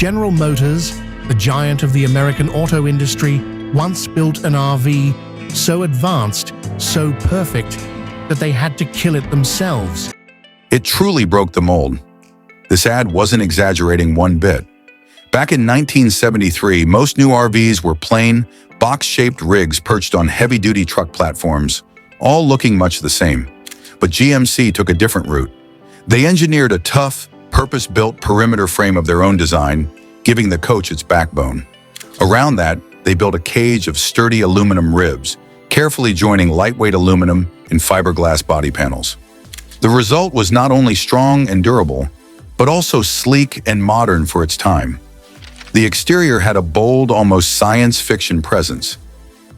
General Motors, the giant of the American auto industry, once built an RV so advanced, so perfect, that they had to kill it themselves. It truly broke the mold. This ad wasn't exaggerating one bit. Back in 1973, most new RVs were plain, box-shaped rigs perched on heavy-duty truck platforms, all looking much the same. But GMC took a different route. They engineered a tough, purpose-built perimeter frame of their own design, giving the coach its backbone. Around that, they built a cage of sturdy aluminum ribs, carefully joining lightweight aluminum and fiberglass body panels. The result was not only strong and durable, but also sleek and modern for its time. The exterior had a bold, almost science fiction presence,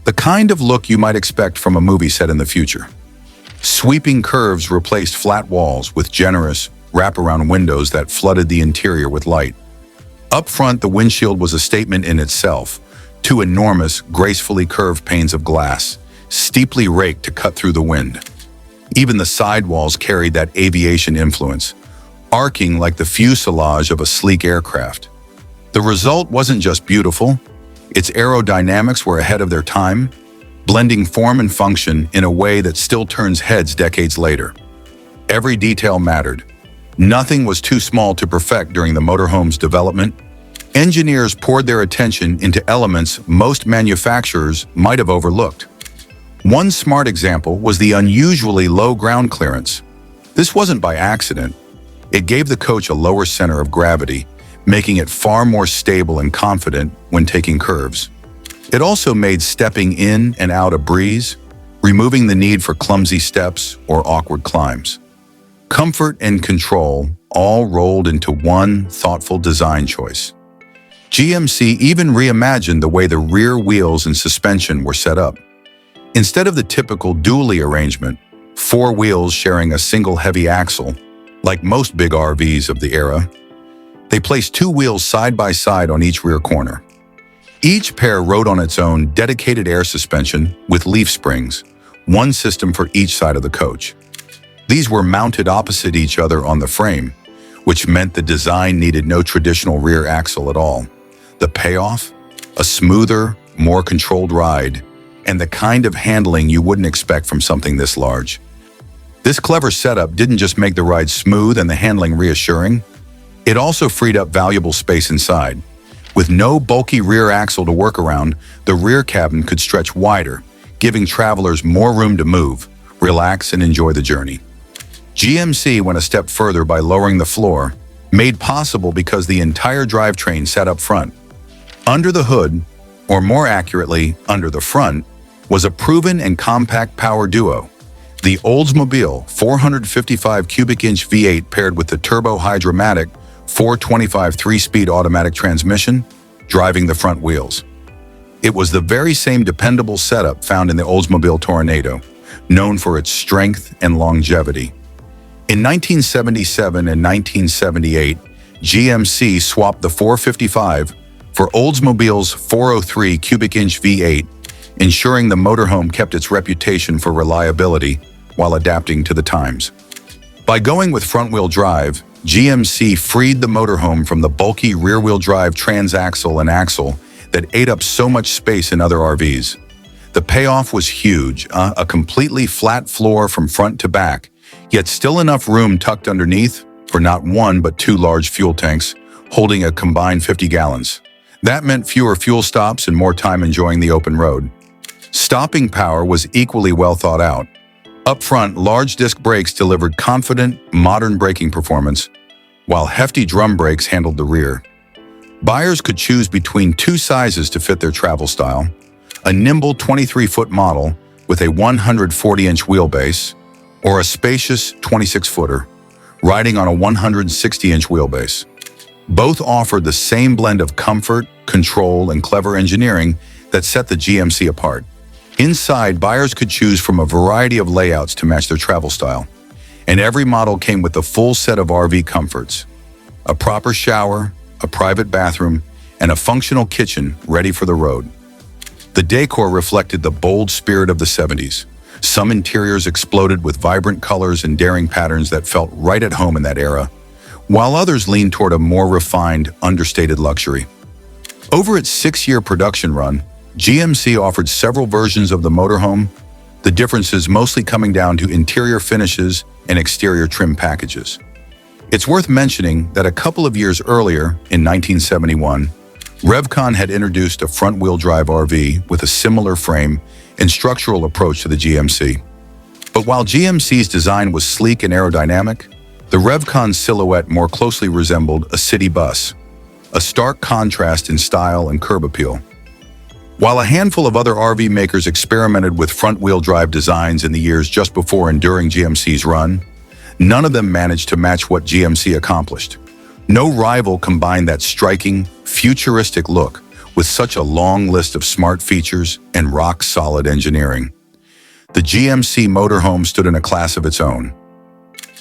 the kind of look you might expect from a movie set in the future. Sweeping curves replaced flat walls with generous, wraparound windows that flooded the interior with light. Up front, the windshield was a statement in itself. Two enormous, gracefully curved panes of glass, steeply raked to cut through the wind. Even the sidewalls carried that aviation influence, arcing like the fuselage of a sleek aircraft. The result wasn't just beautiful, its aerodynamics were ahead of their time, blending form and function in a way that still turns heads decades later. Every detail mattered. Nothing was too small to perfect during the motorhome's development. Engineers poured their attention into elements most manufacturers might have overlooked. One smart example was the unusually low ground clearance. This wasn't by accident. It gave the coach a lower center of gravity, making it far more stable and confident when taking curves. It also made stepping in and out a breeze, removing the need for clumsy steps or awkward climbs. Comfort and control all rolled into one thoughtful design choice. GMC even reimagined the way the rear wheels and suspension were set up. Instead of the typical dually arrangement, 4 wheels sharing a single heavy axle, like most big RVs of the era, they placed 2 wheels side by side on each rear corner. Each pair rode on its own dedicated air suspension with leaf springs, one system for each side of the coach. These were mounted opposite each other on the frame, which meant the design needed no traditional rear axle at all. The payoff? A smoother, more controlled ride, and the kind of handling you wouldn't expect from something this large. This clever setup didn't just make the ride smooth and the handling reassuring, it also freed up valuable space inside. With no bulky rear axle to work around, the rear cabin could stretch wider, giving travelers more room to move, relax, and enjoy the journey. GMC went a step further by lowering the floor, made possible because the entire drivetrain sat up front. Under the hood, or more accurately, under the front, was a proven and compact power duo. The Oldsmobile 455 cubic inch V8 paired with the turbo-hydromatic 425 3-speed automatic transmission, driving the front wheels. It was the very same dependable setup found in the Oldsmobile Tornado, known for its strength and longevity. In 1977 and 1978, GMC swapped the 455 for Oldsmobile's 403 cubic inch V8, ensuring the motorhome kept its reputation for reliability while adapting to the times. By going with front-wheel drive, GMC freed the motorhome from the bulky rear-wheel drive transaxle and axle that ate up so much space in other RVs. The payoff was huge, a completely flat floor from front to back, yet still enough room tucked underneath for not one but 2 large fuel tanks, holding a combined 50 gallons. That meant fewer fuel stops and more time enjoying the open road. Stopping power was equally well thought out. Up front, large disc brakes delivered confident, modern braking performance, while hefty drum brakes handled the rear. Buyers could choose between 2 sizes to fit their travel style: a nimble 23-foot model with a 140-inch wheelbase, or a spacious 26-footer, riding on a 160-inch wheelbase. Both offered the same blend of comfort, control, and clever engineering that set the GMC apart. Inside, buyers could choose from a variety of layouts to match their travel style, and every model came with a full set of RV comforts: a proper shower, a private bathroom, and a functional kitchen ready for the road. The decor reflected the bold spirit of the 70s. Some interiors exploded with vibrant colors and daring patterns that felt right at home in that era, while others leaned toward a more refined, understated luxury. Over its 6-year production run, GMC offered several versions of the motorhome, the differences mostly coming down to interior finishes and exterior trim packages. It's worth mentioning that a couple of years earlier, in 1971, Revcon had introduced a front-wheel drive RV with a similar frame and structural approach to the GMC. But while GMC's design was sleek and aerodynamic, the Revcon silhouette more closely resembled a city bus, a stark contrast in style and curb appeal. While a handful of other RV makers experimented with front-wheel drive designs in the years just before and during GMC's run, none of them managed to match what GMC accomplished. No rival combined that striking, futuristic look with such a long list of smart features and rock-solid engineering. The GMC MotorHome stood in a class of its own.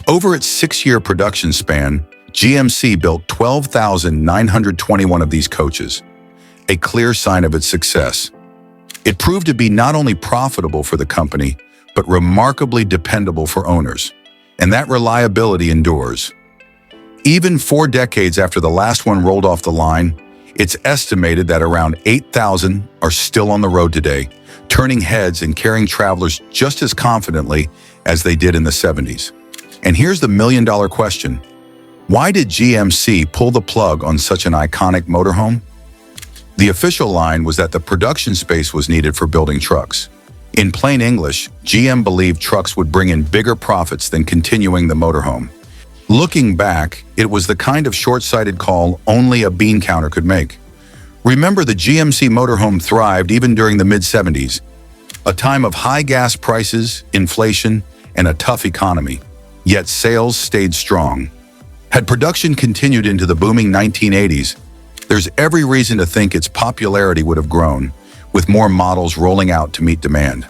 Over its 6-year production span, GMC built 12,921 of these coaches, a clear sign of its success. It proved to be not only profitable for the company, but remarkably dependable for owners, and that reliability endures. Even 4 decades after the last one rolled off the line, it's estimated that around 8,000 are still on the road today, turning heads and carrying travelers just as confidently as they did in the 70s. And here's the million-dollar question. Why did GMC pull the plug on such an iconic motorhome? The official line was that the production space was needed for building trucks. In plain English, GM believed trucks would bring in bigger profits than continuing the motorhome. Looking back, it was the kind of short-sighted call only a bean counter could make. Remember, the GMC motorhome thrived even during the mid-70s, a time of high gas prices, inflation, and a tough economy. Yet sales stayed strong. Had production continued into the booming 1980s, there's every reason to think its popularity would have grown, with more models rolling out to meet demand.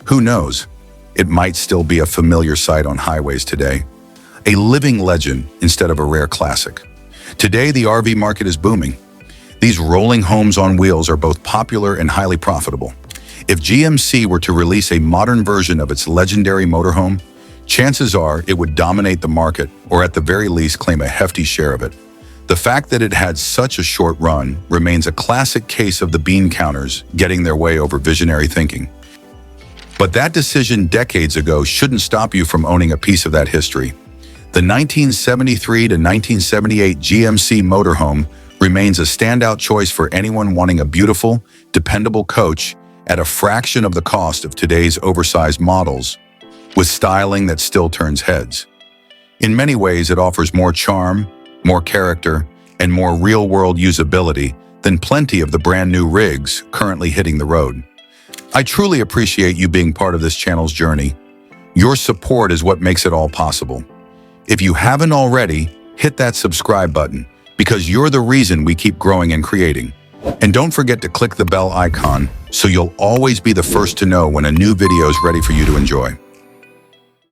Who knows? It might still be a familiar sight on highways today. A living legend instead of a rare classic. Today, the RV market is booming. These rolling homes on wheels are both popular and highly profitable. If GMC were to release a modern version of its legendary motorhome, chances are it would dominate the market, or at the very least claim a hefty share of it. The fact that it had such a short run remains a classic case of the bean counters getting their way over visionary thinking. But that decision decades ago shouldn't stop you from owning a piece of that history. The 1973 to 1978 GMC motorhome remains a standout choice for anyone wanting a beautiful, dependable coach at a fraction of the cost of today's oversized models, with styling that still turns heads. In many ways, it offers more charm, more character, and more real-world usability than plenty of the brand-new rigs currently hitting the road. I truly appreciate you being part of this channel's journey. Your support is what makes it all possible. If you haven't already, hit that subscribe button, because you're the reason we keep growing and creating. And don't forget to click the bell icon so you'll always be the first to know when a new video is ready for you to enjoy.